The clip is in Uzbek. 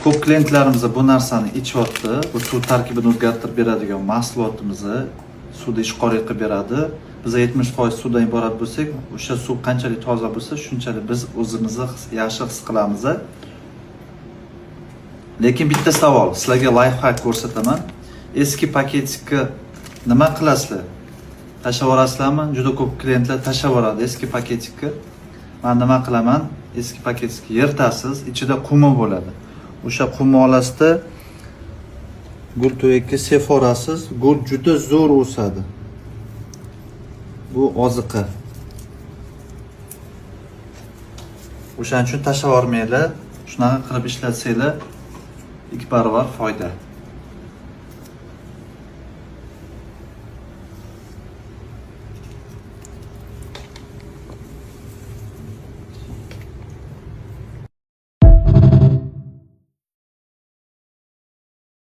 ko'p klientlarimiz bu narsani ichyapti. Bu suv tarkibini o'zgartirib beradigan mahsulotimizni suvda ishqoriy qilib beradi. Biz 70% suvdan iborat bo'lsak, o'sha suv qanchalik toza bo'lsa, shunchalik biz o'zimizni yaxshi his qilamiz. Lekin bitta savol, sizlarga lifehack ko'rsataman. Eski paketikni nima qilasizlar? Tashlab yuborasizlarmi? Juda ko'p klientlar tashlab yuboradi eski paketikni. Men nima qilaman? Eski paketikni yirtasiz, ichida qumi bo'ladi. O'sha qumni olasizda gul to'yakka seforasiz, gul juda zo'r o'sadi. Bu oziqa. O'shaning uchun tashlab yubormanglar. Shunaqa qilib ishlatsanglar, ikki barobar foyda.